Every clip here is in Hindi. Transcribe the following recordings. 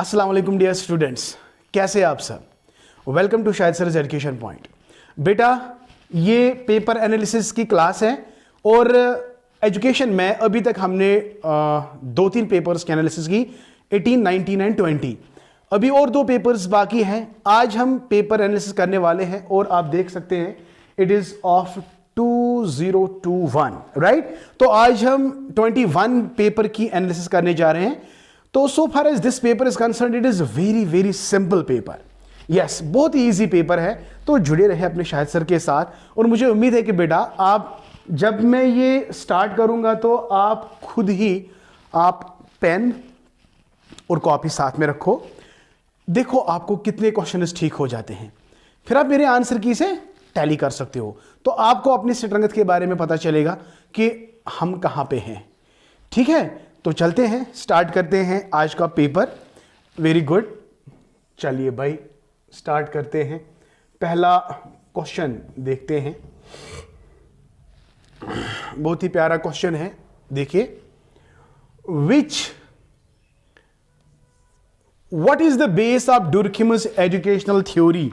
अस्सलाम वालेकुम डियर स्टूडेंट्स, कैसे आप सब। Welcome to Shahid sir's education point. बेटा ये पेपर एनालिसिस की क्लास है और एजुकेशन में अभी तक हमने 2-3 पेपर्स की एनालिसिस की, 18, 19 एंड 20। अभी और 2 पेपर्स बाकी हैं। आज हम पेपर एनालिसिस करने वाले हैं और आप देख सकते हैं इट इज ऑफ 2021, राइट। तो आज हम 21 पेपर की एनालिसिस करने जा रहे हैं। तो so far as this paper is concern it is very very simple paper. Yes, बहुत ही ईजी पेपर है। तो जुड़े रहे अपने शाहिद सर के साथ और मुझे उम्मीद है कि बेटा आप जब मैं ये स्टार्ट करूंगा तो आप खुद ही आप पेन और कॉपी साथ में रखो। देखो आपको कितने क्वेश्चन ठीक हो जाते हैं, फिर आप मेरे आंसर की से टैली कर सकते हो। तो आपको अपनी स्ट्रेंथ के बारे में पता चलेगा कि हम कहां पे हैं। ठीक है, तो चलते हैं, स्टार्ट करते हैं आज का पेपर। वेरी गुड, चलिए भाई स्टार्ट करते हैं। पहला क्वेश्चन देखते हैं, बहुत ही प्यारा क्वेश्चन है। देखिए, what is the base of Durkheim's educational theory.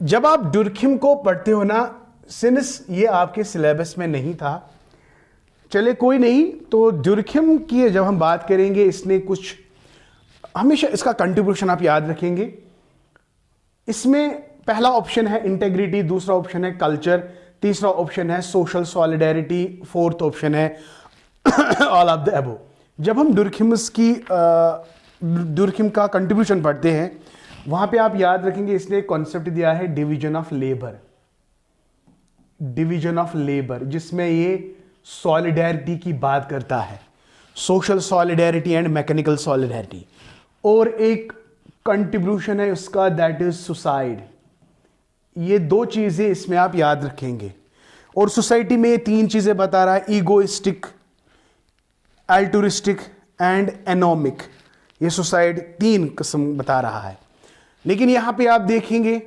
जब आप डुर्खिम को पढ़ते हो ना, सिंस ये आपके सिलेबस में नहीं था, चले कोई नहीं, तो डुर्खिम की जब हम बात करेंगे, इसने कुछ हमेशा इसका कंट्रीब्यूशन आप याद रखेंगे। इसमें पहला ऑप्शन है इंटेग्रिटी, दूसरा ऑप्शन है कल्चर, तीसरा ऑप्शन है सोशल सॉलिडेरिटी, फोर्थ ऑप्शन है ऑल ऑफ द अबव। जब हम डुर्खिम का कंट्रीब्यूशन पढ़ते हैं, वहां पे आप याद रखेंगे इसने एक कॉन्सेप्ट दिया है division of labour, division of labour, जिसमें ये सॉलिडेरिटी की बात करता है, social solidarity and mechanical solidarity. और एक कंट्रीब्यूशन है उसका, दैट इज सुसाइड। ये 2 चीजें इसमें आप याद रखेंगे। और सोसाइटी में ये 3 चीजें बता रहा है, ईगोइस्टिक, एल्टुरिस्टिक एंड एनोमिक। ये सुसाइड 3 किस्म बता रहा है। लेकिन यहां पे आप देखेंगे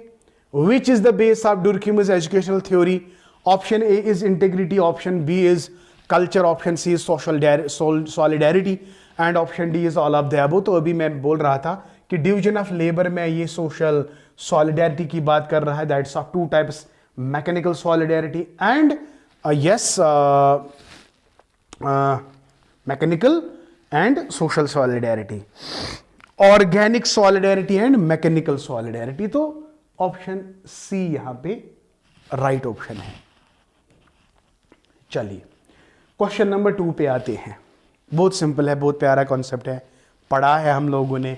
which is the base of Durkheim's educational theory. Option A is integrity, option B is culture, option C is social solidarity and option D is all of the above. तो अभी मैं बोल रहा था कि डिवीजन ऑफ लेबर में ये सोशल सॉलिडेरिटी की बात कर रहा है, that's of 2 types, mechanical solidarity and yes mechanical and social solidarity, organic solidarity and mechanical solidarity. तो ऑप्शन सी यहां पे राइट ऑप्शन है। चलिए क्वेश्चन नंबर 2 पे आते हैं। बहुत सिंपल है, बहुत प्यारा कॉन्सेप्ट है, पढ़ा है हम लोगों ने।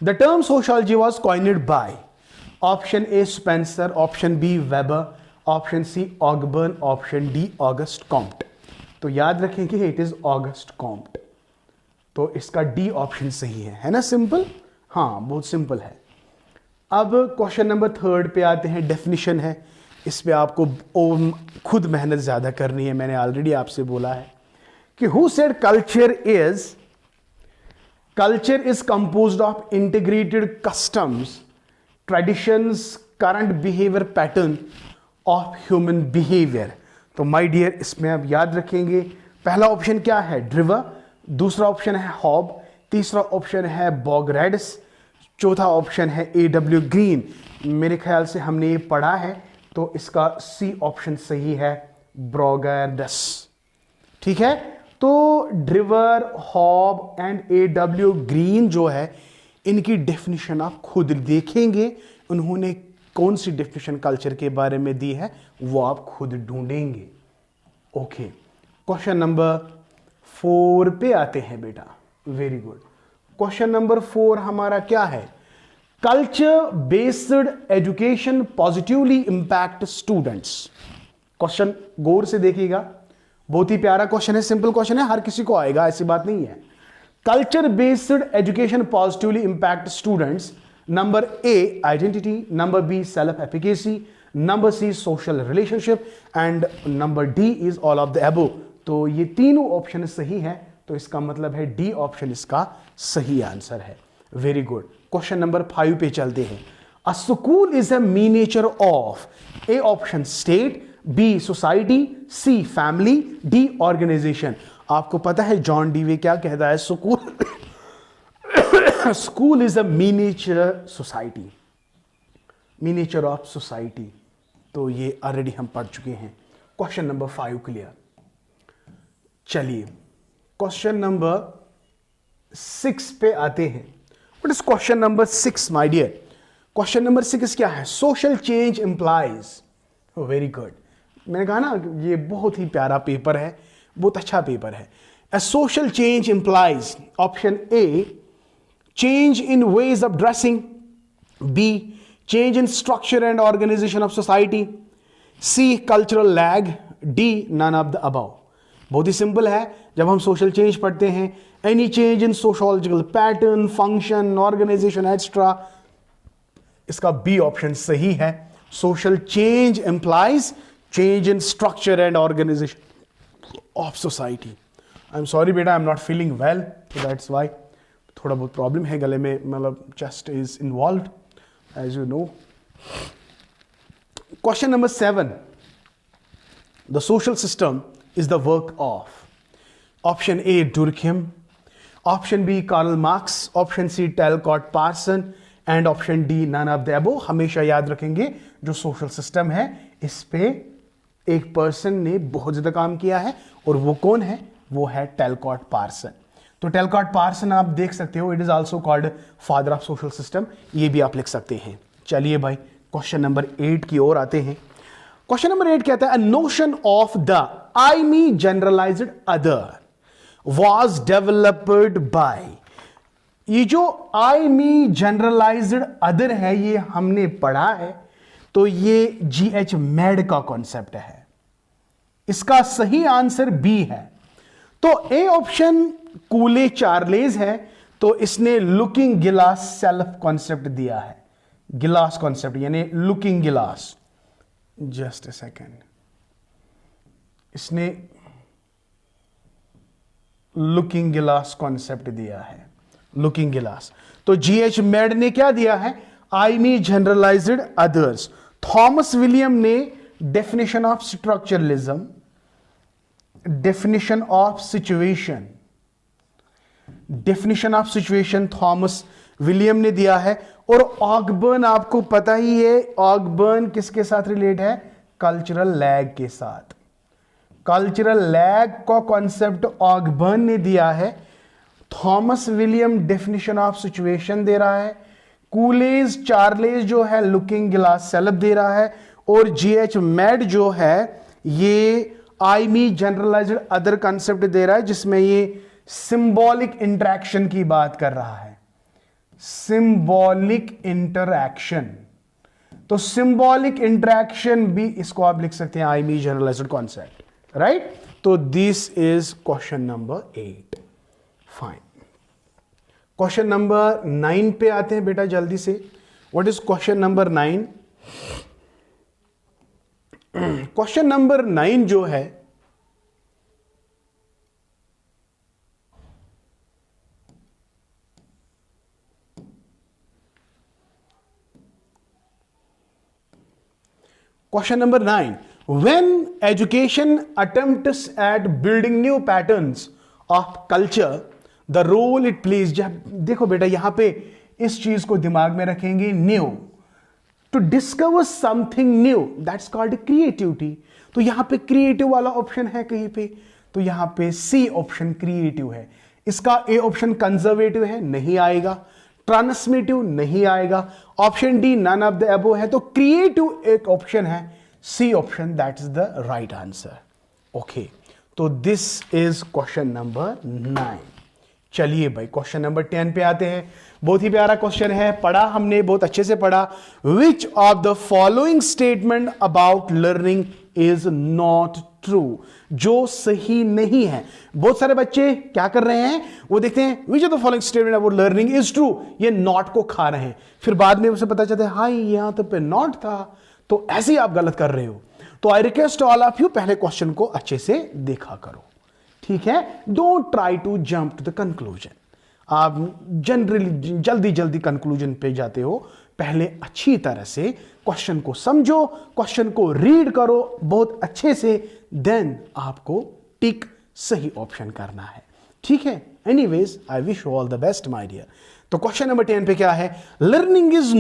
The term sociology was coined by option A Spencer, option B Weber, option C Ogburn, option D August Comte. तो याद रखेंगे इट इज ऑगस्ट कॉम्ट। तो इसका डी ऑप्शन सही है ना। सिंपल, हाँ बहुत सिंपल है। अब क्वेश्चन नंबर 3 पे आते हैं। डेफिनेशन है, इस पे आपको खुद मेहनत ज्यादा करनी है। मैंने ऑलरेडी आपसे बोला है कि who said culture is composed of integrated customs, traditions, current behaviour pattern of human behaviour. तो माय डियर, इसमें आप याद रखेंगे पहला ऑप्शन क्या है, ड्रिवर, दूसरा ऑप्शन है हॉब, तीसरा ऑप्शन है बॉगरेड्स, चौथा ऑप्शन है A.W. ग्रीन। मेरे ख्याल से हमने ये पढ़ा है, तो इसका सी ऑप्शन सही है, ब्रॉगरेड्स। ठीक है, तो ड्रिवर, हॉब एंड A.W. ग्रीन जो है, इनकी डेफिनेशन आप खुद देखेंगे। उन्होंने कौन सी डेफिनेशन कल्चर के बारे में दी है वो आप खुद ढूंढेंगे। ओके, क्वेश्चन नंबर 4 पे आते हैं बेटा। वेरी गुड, क्वेश्चन नंबर 4 हमारा क्या है, culture based education positively impact students. Question गौर से देखिएगा, बहुत ही प्यारा क्वेश्चन है, सिंपल क्वेश्चन है, हर किसी को आएगा, ऐसी बात नहीं है। Culture based education positively impact students. Number A identity, number B self efficacy, number C social relationship and number D is all of the above. तो ये तीनों ऑप्शन सही है, तो इसका मतलब है डी ऑप्शन इसका सही आंसर है। वेरी गुड, क्वेश्चन नंबर 5 पे चलते हैं। A school is a miniature of, A option state, B society, C family, D organisation. आपको पता है जॉन डीवे क्या कहता है, school school is a miniature society, miniature of society, तो ये ऑलरेडी हम पढ़ चुके हैं। Question number 5 clear. चलिए क्वेश्चन नंबर 6 पे आते हैं। What is question number 6 my dear? Question number 6 क्या है? Social change implies. Very good. मैंने कहा ना ये बहुत ही प्यारा पेपर है, बहुत अच्छा पेपर है। A social change implies option A, change in ways of dressing, B, change in structure and organization of society, C, cultural lag, D, none of the above। बहुत ही सिंपल है। जब हम सोशल चेंज पढ़ते हैं, any change in sociological pattern, function, organisation extra, इसका बी ऑप्शन सही है। Social change implies change in structure and organisation of society. I am sorry बेटा, I am not feeling well, तो दैट्स वाई थोड़ा बहुत प्रॉब्लम है गले में, मतलब chest is involve as you know. Question number 7, the social system is the work of option A Durkheim, option B Karl Marx, option C Talcott Parson and option D none of the above। हमेशा याद रखेंगे जो सोशल सिस्टम है इस पे एक पर्सन ने बहुत ज्यादा काम किया है, और वो कौन है? वो है टेलकॉट पार्सन। तो टेलकॉट पार्सन आप देख सकते हो, it is also called father of social system, ये भी आप लिख सकते हैं। चलिए भाई क्वेश्चन नंबर 8 की ओर आते हैं। क्वेश्चन नंबर 8 कहता है, अ notion of the I me generalized other was developed by। ये जो I me generalized other है ये हमने पढ़ा है, तो ये G.H. Mead का कॉन्सेप्ट है। इसका सही आंसर बी है। तो ए ऑप्शन कूले चार्लेज है, तो इसने लुकिंग गिलास सेल्फ कॉन्सेप्ट दिया है। गिलास कॉन्सेप्ट यानी लुकिंग गिलास। जस्ट ए सेकेंड, इसने लुकिंग गिलास कॉन्सेप्ट दिया है। लुकिंग गिलास। तो G.H. मेड ने क्या दिया है? आई मी जनरलाइज्ड अदर्स। थॉमस विलियम ने definition of structuralism, definition of situation, definition of situation Thomas William ने दिया है। और ऑगबर्न आपको पता ही है, ऑगबर्न किसके साथ रिलेट है? कल्चरल लैग के साथ। कल्चरल लैग का कॉन्सेप्ट ऑगबर्न ने दिया है। Thomas William definition of situation दे रहा है। कूलेज चार्लेज जो है लुकिंग ग्लास सेल्फ दे रहा है। और G.H. मेड जो है ये आई मी जनरलाइज्ड अदर कॉन्सेप्ट दे रहा है, जिसमें ये सिंबॉलिक इंटरैक्शन की बात कर रहा है। सिंबॉलिक इंटरैक्शन, तो सिंबॉलिक इंटरैक्शन भी इसको आप लिख सकते हैं आई मी जनरलाइज्ड कॉन्सेप्ट, राइट। तो this is question number 8। Fine. Question number 9 पे आते हैं बेटा जल्दी से। What is question number 9? Question number 9 जो है question number 9, when education attempts at building new patterns of culture, the role it plays। जब देखो बेटा यहां पे इस चीज को दिमाग में रखेंगे, new, to discover something new, that's called creativity. तो यहां पे क्रिएटिव वाला ऑप्शन है कहीं पे, तो यहां पे सी ऑप्शन क्रिएटिव है। इसका ए ऑप्शन कंजर्वेटिव है, नहीं आएगा। ट्रांसमिटिव नहीं आएगा। Option D none of the above है। तो क्रिएटिव एक ऑप्शन है, C option, that is the right answer. Okay, तो दिस इज क्वेश्चन नंबर 9। चलिए भाई क्वेश्चन नंबर 10 पे आते हैं। बहुत ही प्यारा क्वेश्चन है, पढ़ा हमने, बहुत अच्छे से पढ़ा। विच of the following statement about learning is not true? जो सही नहीं है। बहुत सारे बच्चे क्या कर रहे हैं, वो देखते हैं विच of the following statement about learning is true, ये नॉट को खा रहे हैं, फिर बाद में उसे पता चलता है हाय यहां तो पे नॉट था, तो ऐसे ही आप गलत कर रहे हो। तो I request all of you पहले क्वेश्चन को अच्छे से देखा करो, ठीक है। Don't try to jump to the conclusion. आप जनरली जल्दी जल्दी कंक्लूजन पे जाते हो, पहले अच्छी तरह से क्वेश्चन को समझो, क्वेश्चन को रीड करो बहुत अच्छे से, देन आपको टिक सही ऑप्शन करना है, ठीक है। Anyways I wish you all the best my dear. तो क्वेश्चन नंबर 10 पे क्या है, learning is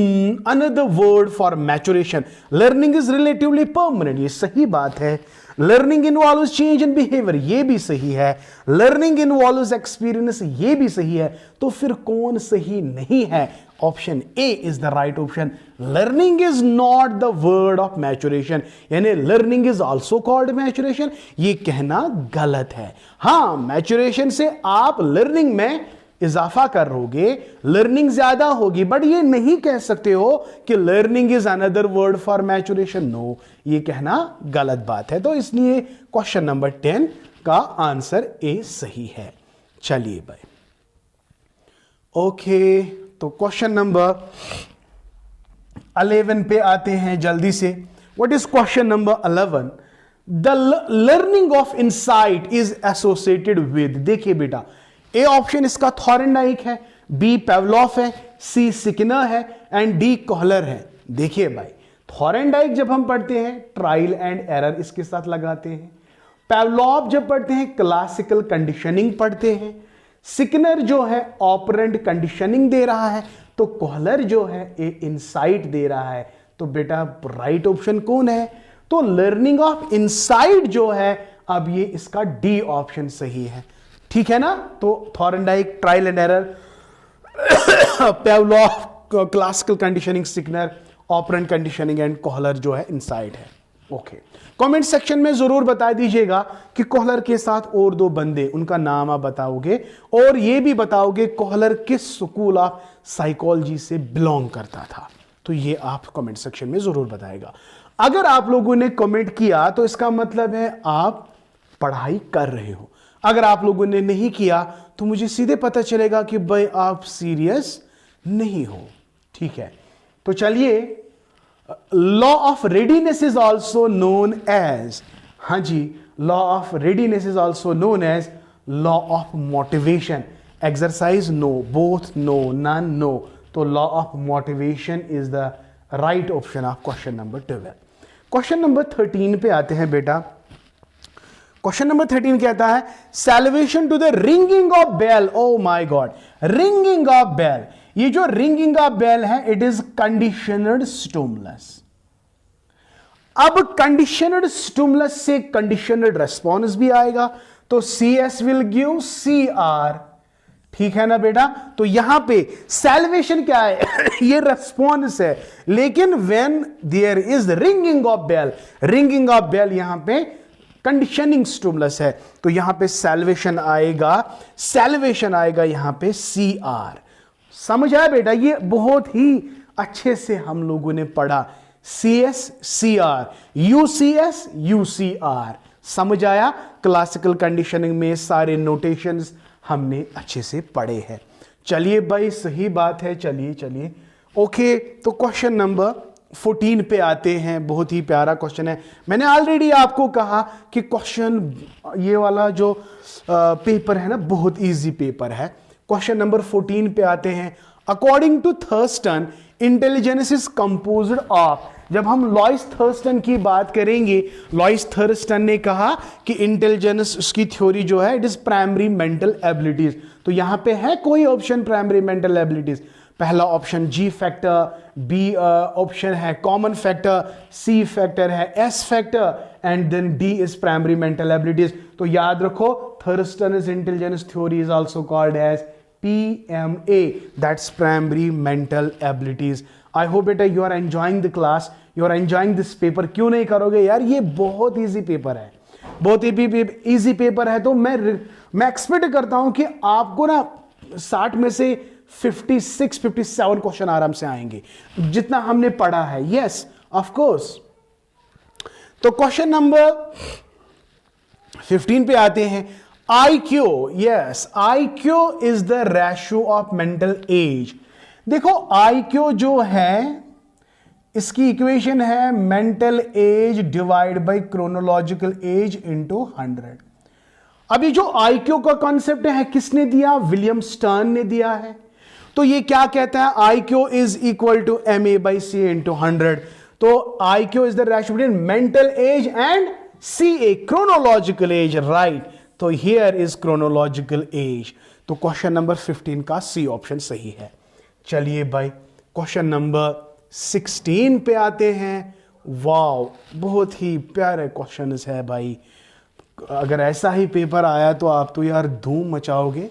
another word for maturation, learning is relatively permanent, ये सही बात है। Learning involves change in behaviour, ये भी सही है। लर्निंग इन्वॉल्व्स एक्सपीरियंस, ये भी सही है। तो फिर कौन सही नहीं है? Option A is the right option. Learning is not the word of maturation, यानी learning is also called maturation, ये कहना गलत है। हां, मैचुरेशन से आप लर्निंग में इजाफा करोगे, लर्निंग ज्यादा होगी, बट ये नहीं कह सकते हो कि learning is another word for maturation. No, ये कहना गलत बात है। तो इसलिए क्वेश्चन नंबर 10 का आंसर ए सही है। चलिए भाई, ओके, तो क्वेश्चन नंबर 11 पे आते हैं जल्दी से। What is question number 11? The learning of insight is associated with, देखिए बेटा, ए ऑप्शन इसका थॉरनडाइक है, बी पेवलॉव है, सी स्किनर है एंड डी कोहलर है। देखिए भाई, थॉरनडाइक जब हम पढ़ते हैं ट्रायल एंड एरर इसके साथ लगाते हैं, पेवलॉव जब पढ़ते हैं क्लासिकल कंडीशनिंग पढ़ते हैं, स्किनर जो है ऑपरेंट कंडीशनिंग दे रहा है, तो कोहलर जो है ए इनसाइट दे रहा है। तो बेटा राइट ऑप्शन कौन है? तो लर्निंग ऑफ इनसाइट जो है, अब ये इसका डी ऑप्शन सही है, ठीक है ना। तो Thorndike, trial and error, Pavlov classical conditioning, Skinner operant conditioning and Kohler जो है इनसाइट है। ओके, कमेंट सेक्शन में जरूर बता दीजिएगा कि कोहलर के साथ और दो बंदे, उनका नाम आप बताओगे और ये भी बताओगे कोहलर किस स्कूल ऑफ साइकोलॉजी से बिलोंग करता था। तो ये आप कमेंट सेक्शन में जरूर बताएगा। अगर आप लोगों ने कमेंट किया तो इसका मतलब है आप पढ़ाई कर रहे हो। अगर आप लोगों ने नहीं किया तो मुझे सीधे पता चलेगा कि भाई आप सीरियस नहीं हो, ठीक है। तो चलिए, law of readiness is also known as, हाँ जी, law of readiness is also known as law of motivation. Exercise no, both no, none no. तो law of motivation is the right option of question number 12। Question number 13 पे आते हैं बेटा। क्वेश्चन नंबर 13 कहता है, salvation to the ringing of bell. Oh my god, ringing of bell, ये जो रिंगिंग ऑफ बेल है इट इज कंडीशनड स्टिमुलस। अब कंडीशनड स्टिमुलस से कंडीशनड रेस्पॉन्स भी आएगा, तो CS विल गिव CR, ठीक है ना बेटा। तो यहां पे सैल्वेशन क्या है? ये रेस्पॉन्स है, लेकिन when there is ringing of bell, ringing of bell यहां पे कंडीशनिंग स्टिमुलस है, तो यहां पे सैल्वेशन आएगा, सैल्वेशन आएगा यहां पे CR। समझ आया बेटा? ये बहुत ही अच्छे से हम लोगों ने पढ़ा, CS CR, UCS UCR, समझ आया? क्लासिकल कंडीशनिंग में सारे नोटेशंस हमने अच्छे से पढ़े हैं। चलिए भाई, सही बात है। चलिए ओके, तो क्वेश्चन नंबर 14 पे आते हैं। बहुत ही प्यारा क्वेश्चन है। मैंने ऑलरेडी आपको कहा कि क्वेश्चन, ये वाला जो पेपर है ना, बहुत इजी पेपर है। क्वेश्चन नंबर 14 पे आते हैं। According to Thurstone, intelligence is composed of, जब हम लॉइस थर्स्टन की बात करेंगे, लॉइस थर्स्टन ने कहा कि इंटेलिजेंस, उसकी थ्योरी जो है it is primary mental abilities. तो यहां पे है कोई ऑप्शन प्राइमरी मेंटल एबिलिटीज? पहला option G factor, B option है कॉमन फैक्टर, C फैक्टर है, S factor and then D is primary mental abilities. तो याद रखो, Thurstone's intelligence theory is also called as PMA, that's primary mental abilities. I hope बेटा you are enjoying the class, you are enjoying this paper। क्यों नहीं करोगे यार, ये बहुत इजी पेपर है, बहुत ही इजी पेपर है। तो मैं एक्सपेक्ट करता हूं कि आपको ना 60 में से 56-57 क्वेश्चन आराम से आएंगे, जितना हमने पढ़ा है। Yes of course. तो क्वेश्चन नंबर 15 पे आते हैं। IQ, yes, IQ is the ratio of mental as. देखो IQ जो है, इसकी इक्वेशन है mental as divide by chronological age into 100। अभी जो IQ का कॉन्सेप्ट है किसने दिया? विलियम स्टर्न ने दिया है। तो ये क्या कहता है? IQ is equal to MA/C into 100। तो IQ is the ratio between mental age and CA, chronological age, right. तो हियर इज क्रोनोलॉजिकल एज। तो क्वेश्चन नंबर 15 का सी ऑप्शन सही है। चलिए भाई क्वेश्चन नंबर 16 पे आते हैं। वाओ, बहुत ही प्यारे क्वेश्चन है भाई। अगर ऐसा ही पेपर आया तो आप तो यार धूम मचाओगे।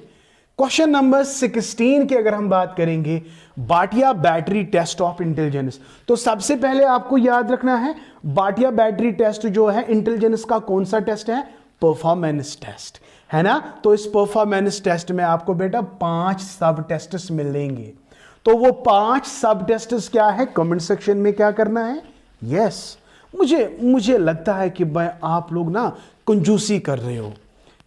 क्वेश्चन नंबर 16 की अगर हम बात करेंगे, बाटिया बैटरी टेस्ट ऑफ इंटेलिजेंस। तो सबसे पहले आपको याद रखना है बाटिया बैटरी टेस्ट जो है इंटेलिजेंस का कौन सा टेस्ट है? परफॉर्मेंस टेस्ट है ना। तो इस परफॉर्मेंस टेस्ट में आपको बेटा 5 सब टेस्ट्स मिलेंगे। तो वो 5 सब टेस्ट्स क्या है? कमेंट सेक्शन में क्या करना है? यस, मुझे लगता है कि भाई आप लोग ना कंजूसी कर रहे हो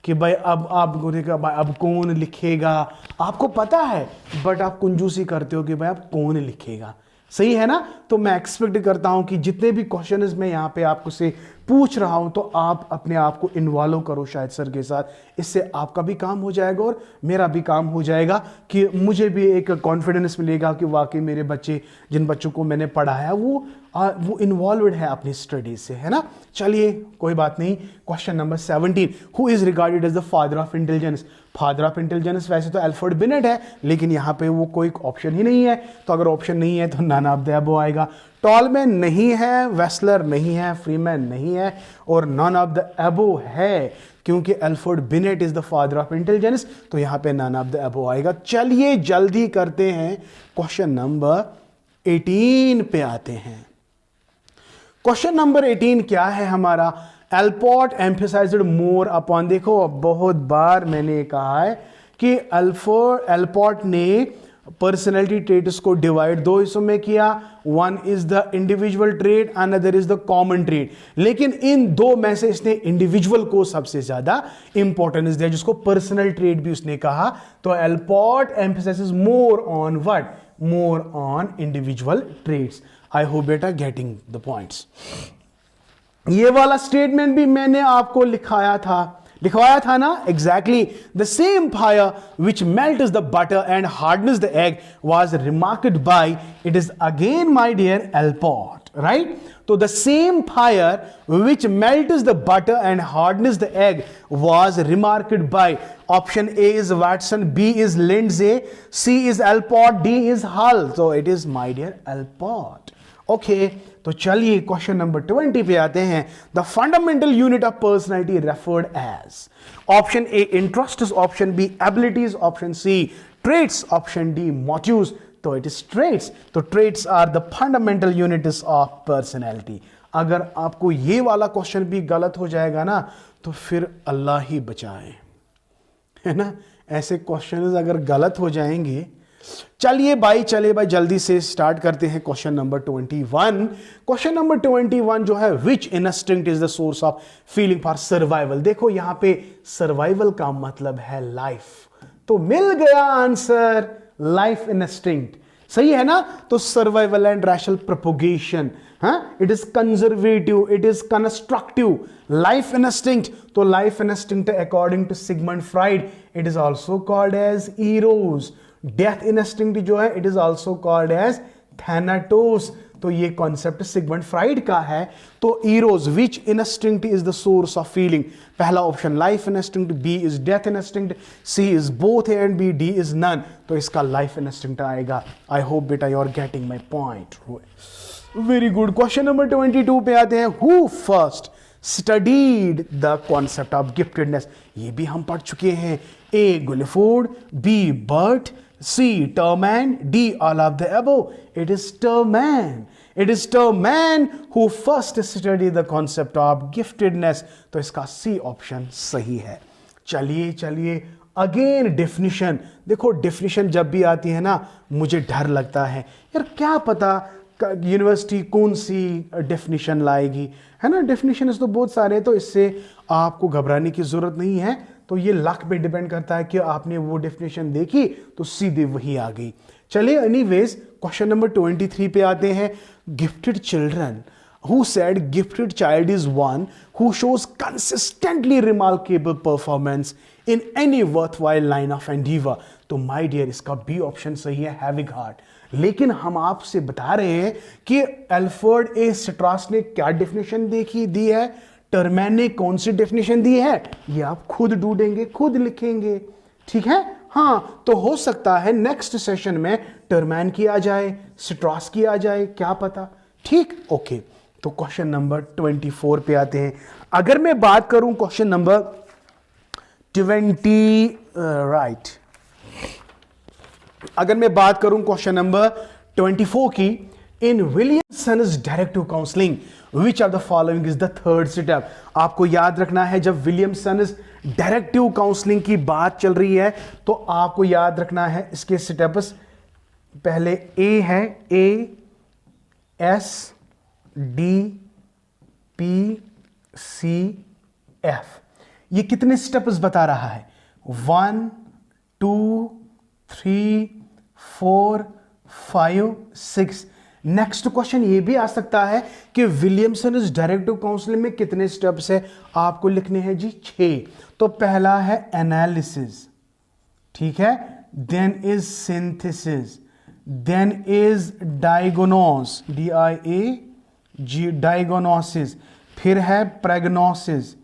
कि भाई अब आप बोलेगा भाई अब कौन लिखेगा, आपको पता है, बट आप कंजूसी करते हो कि भाई अब कौन लिखेगा। सही है ना। तो मैं एक्सपेक्ट करता हूं कि जितने भी क्वेश्चंस मैं यहां पे आपको से पूछ रहा हूं तो आप अपने आप को इन्वॉल्व करो शायद सर के साथ। इससे आपका भी काम हो जाएगा और मेरा भी काम हो जाएगा कि मुझे भी एक कॉन्फिडेंस मिलेगा कि वाकई मेरे बच्चे, जिन बच्चों को मैंने पढ़ाया वो इन्वॉल्वड है अपनी स्टडीज से, है ना। चलिए कोई बात नहीं। Question number 17, who is regarded as the father of intelligence. Father of intelligence वैसे तो अल्फ्रेड बिनेट है, लेकिन यहां पे वो कोई ऑप्शन ही नहीं है। तो अगर ऑप्शन नहीं है तो नन ऑफ द अबव आएगा। टॉलमैन नहीं है, वेस्लर नहीं है, फ्रीमैन नहीं है और नन ऑफ द अबव है, क्योंकि Alfred beneath is the father of intelligence. तो यहां पे नन ऑफ द अबव आएगा। चलिए जल्दी करते हैं, क्वेश्चन नंबर 18 पे आते हैं। क्वेश्चन नंबर 18 क्या है हमारा? एल्पोर्ट एम्फेसाइज्ड मोर अपॉन। देखो बहुत बार मैंने कहा है कि एल्पोर्ट ने पर्सनैलिटी ट्रेट्स को डिवाइड 2 हिस्सों में किया। One is the individual trait, another is the common trait. लेकिन इन 2 में से इसने इंडिविजुअल को सबसे ज्यादा इंपॉर्टेंस दिया, जिसको पर्सनल ट्रेट भी उसने कहा। तो Allport emphasises more on what? More on individual traits. I hope बेटा गेटिंग द पॉइंट्स। ये वाला स्टेटमेंट भी मैंने आपको लिखवाया था ना। Exactly the same fire which melts the butter and hardens the egg was remarked by, it is again my dear Alport, right? So the same fire which melts the butter and hardens the egg was remarked by. Option A is Watson, B is Lindsay, C is Alport, D is Hull. So it is my dear Alport. Okay, तो चलिए क्वेश्चन नंबर 20 पे आते हैं। The fundamental unit of personality referred as. Option A interests, option B abilities, option C traits, option D motives. तो इट इज ट्रेट्स। तो traits are the fundamental units of personality. अगर आपको ये वाला क्वेश्चन भी गलत हो जाएगा ना तो फिर अल्लाह ही बचाए, है ना। ऐसे क्वेश्चंस अगर गलत हो जाएंगे। चलिए भाई जल्दी से स्टार्ट करते हैं क्वेश्चन नंबर 21। क्वेश्चन नंबर 21 जो है, which instinct is the source of feeling for survival. देखो यहां पे सर्वाइवल का मतलब है लाइफ, तो मिल गया आंसर, लाइफ इंस्टिंक्ट। सही है ना। तो survival and rational propagation, it is conservative, it is constructive. Life instinct, तो life instinct according to Sigmund Freud it is also called as Eros. Death instinct जो है it is also called as Thanatos. तो ये कॉन्सेप्ट सिगमंड फ्राइड का है। तो Eros, which instinct is the source of feeling. पहला option life instinct, B is death instinct, C is both A and B, D is none. तो इसका लाइफ इंस्टिंक्ट आएगा। आई होप बेटा you are getting my point. Very good. Question number 22 पे आते हैं। Who first studied the concept of giftedness. ये भी हम पढ़ चुके हैं। A Guilford, B Burt, C. Terman, D. all of the above. It is Terman. It is Terman who first studied the concept of giftedness. तो इसका C ऑप्शन सही है। चलिए अगेन डेफिनेशन। देखो डेफिनेशन जब भी आती है ना मुझे डर लगता है यार, क्या पता यूनिवर्सिटी कौन सी डेफिनेशन लाएगी, है ना। डेफिनेशन तो बहुत सारे, तो इससे आपको घबराने की जरूरत नहीं है। तो ये लक पे डिपेंड करता है कि आपने वो डेफिनेशन देखी तो सीधे वही आ गई। चलिए एनीवेज क्वेश्चन नंबर 23 पे आते हैं। Gifted children, who said gifted child is one who shows consistently remarkable performance in any worthwhile line of endeavor. तो माय डियर इसका बी ऑप्शन सही है, हैविंग हार्ट। लेकिन हम आपसे बता रहे हैं कि अल्फ्रेड ए स्ट्रास ने क्या डेफिनेशन दी है। टर्मैन ने कौन सी डेफिनेशन दी है ये आप खुद ढूंढेंगे, खुद लिखेंगे, ठीक है। हाँ, तो हो सकता है नेक्स्ट सेशन में टर्मैन की आ जाए, स्ट्रॉस की आ जाए, क्या पता, ठीक। ओके, तो क्वेश्चन नंबर 24 पे आते हैं। अगर मैं बात करूं क्वेश्चन नंबर 20, राइट, अगर मैं बात करूं क्वेश्चन नंबर 24 की, in Williamson's directive counselling which of the following is the third step. आपको याद रखना है जब विलियमसन्स डायरेक्टिव काउंसलिंग की बात चल रही है तो आपको याद रखना है इसके स्टेप्स। पहले ए है, A S D P C F, ये कितने स्टेप्स बता रहा है, 1 2 3 4 5 6। नेक्स्ट क्वेश्चन ये भी आ सकता है कि विलियमसन डायरेक्टिव काउंसलिंग में कितने स्टेप्स है, आपको लिखने हैं जी 6। तो पहला है एनालिसिस, ठीक है, then is synthesis, then is diagnose, DIAG diagnosis, फिर है prognosis,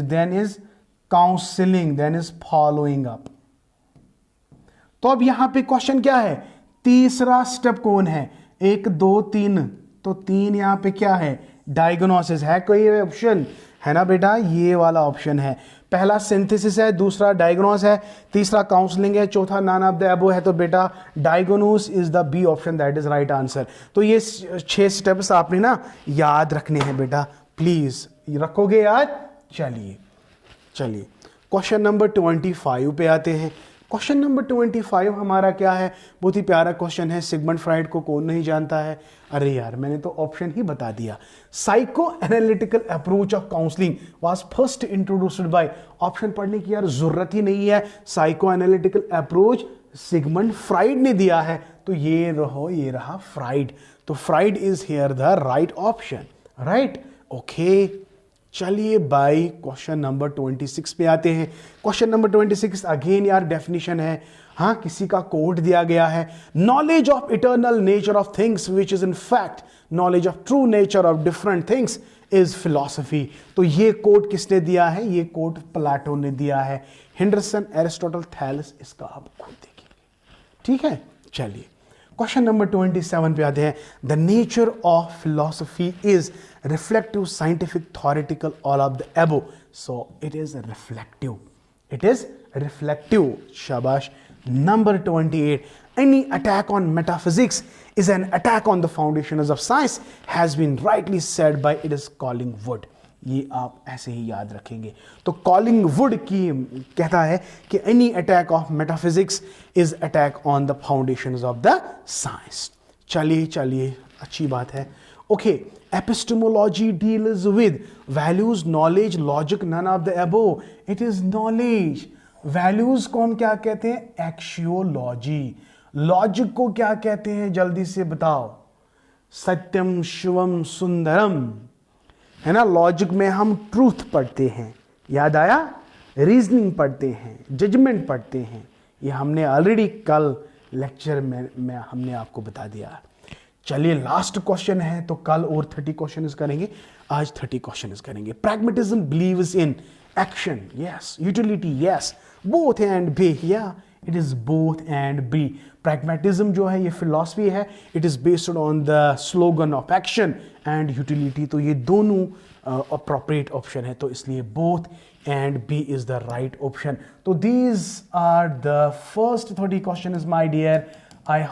then is counselling, then is following up. तो अब यहां पे क्वेश्चन क्या है, तीसरा स्टेप कौन है, 1 2 3, तो 3 यहां पे क्या है, डायग्नोसिस है, कोई ऑप्शन है ना बेटा, ये वाला ऑप्शन है। पहला सिंथेसिस है, दूसरा डायग्नोस है, तीसरा काउंसलिंग है, चौथा नॉन ऑफ द अबो है, तो बेटा diagnose is the B option, that is right answer. तो ये 6 स्टेप्स आपने ना याद रखने हैं बेटा, प्लीज रखोगे याद। चलिए क्वेश्चन नंबर 25 पे आते हैं। क्वेश्चन नंबर 25 हमारा क्या है, बहुत ही प्यारा क्वेश्चन है। सिगमंड फ्राइड को कौन नहीं जानता है, अरे यार मैंने तो ऑप्शन ही बता दिया। Psycho analytical approach of counselling was first introduced by, option पढ़ने की यार जरूरत ही नहीं है। Psycho analytical approach Sigmund Freud ने दिया है, तो ये रहा फ्राइड, तो fried is here the right option, right. Okay, चलिए बाई क्वेश्चन नंबर 26 पे आते हैं। क्वेश्चन नंबर 26 अगेन यार डेफिनेशन है, हाँ किसी का कोड दिया गया है, knowledge of eternal nature of things which is in fact knowledge of true nature of different things is philosophy. तो ये कोड किसने दिया है, ये कोड प्लेटो ने दिया है, हेंडरसन, एरिस्टोटल, थैलेस, इसका आप खुद देखिए, ठीक है। चलिए क्वेश्चन नंबर 27 पे आते हैं। The nature of philosophy is reflective, scientific, theoretical, all of the above. So it is reflective. It is reflective. Shabash. Number 28. Any attack on metaphysics is an attack on the foundations of science, has been rightly said by it is Collingwood. ये आप ऐसे ही याद रखेंगे। तो कॉलिंगवुड की कहता है कि any attack of metaphysics is attack on the foundations of the science. चलिए अच्छी बात है। Okay, epistemology deals with values, knowledge, logic, none of the above. It is knowledge. values को हम क्या कहते हैं, axiology. logic को क्या कहते हैं, जल्दी से बताओ, सत्यम शिवम सुंदरम, है ना। लॉजिक में हम ट्रूथ पढ़ते हैं, याद आया, रीजनिंग पढ़ते हैं, जजमेंट पढ़ते हैं, ये हमने ऑलरेडी कल लेक्चर में हमने आपको बता दिया। चलिए लास्ट क्वेश्चन है, तो कल और 30 क्वेश्चन करेंगे, आज 30 क्वेश्चन करेंगे। Pragmatism believes in action, yes, utility, yes, both and B, या it is both and B. Pragmatism जो है ये फिलॉसफी है, it is based on the slogan of action and utility, तो ये दोनों अप्रोप्रिएट ऑप्शन है, तो इसलिए both and B is the right option. तो these are the first 30 question my dear. I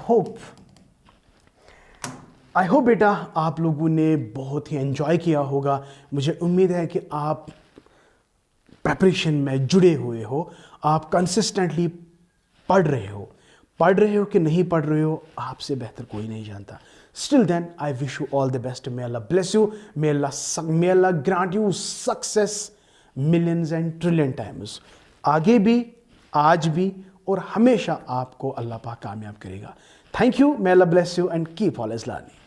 hope बेटा आप लोगों ने बहुत ही एंजॉय किया होगा। मुझे उम्मीद है कि आप प्रेपरेशन में जुड़े हुए हो, आप कंसिस्टेंटली पढ़ रहे हो कि नहीं पढ़ रहे हो, आपसे बेहतर कोई नहीं जानता। Still then I wish you all the best. May Allah bless you, may Allah grant you success millions and trillion times. आगे भी, आज भी और हमेशा आपको अल्लाह पाक कामयाब करेगा। Thank you, may Allah bless you and keep always learning.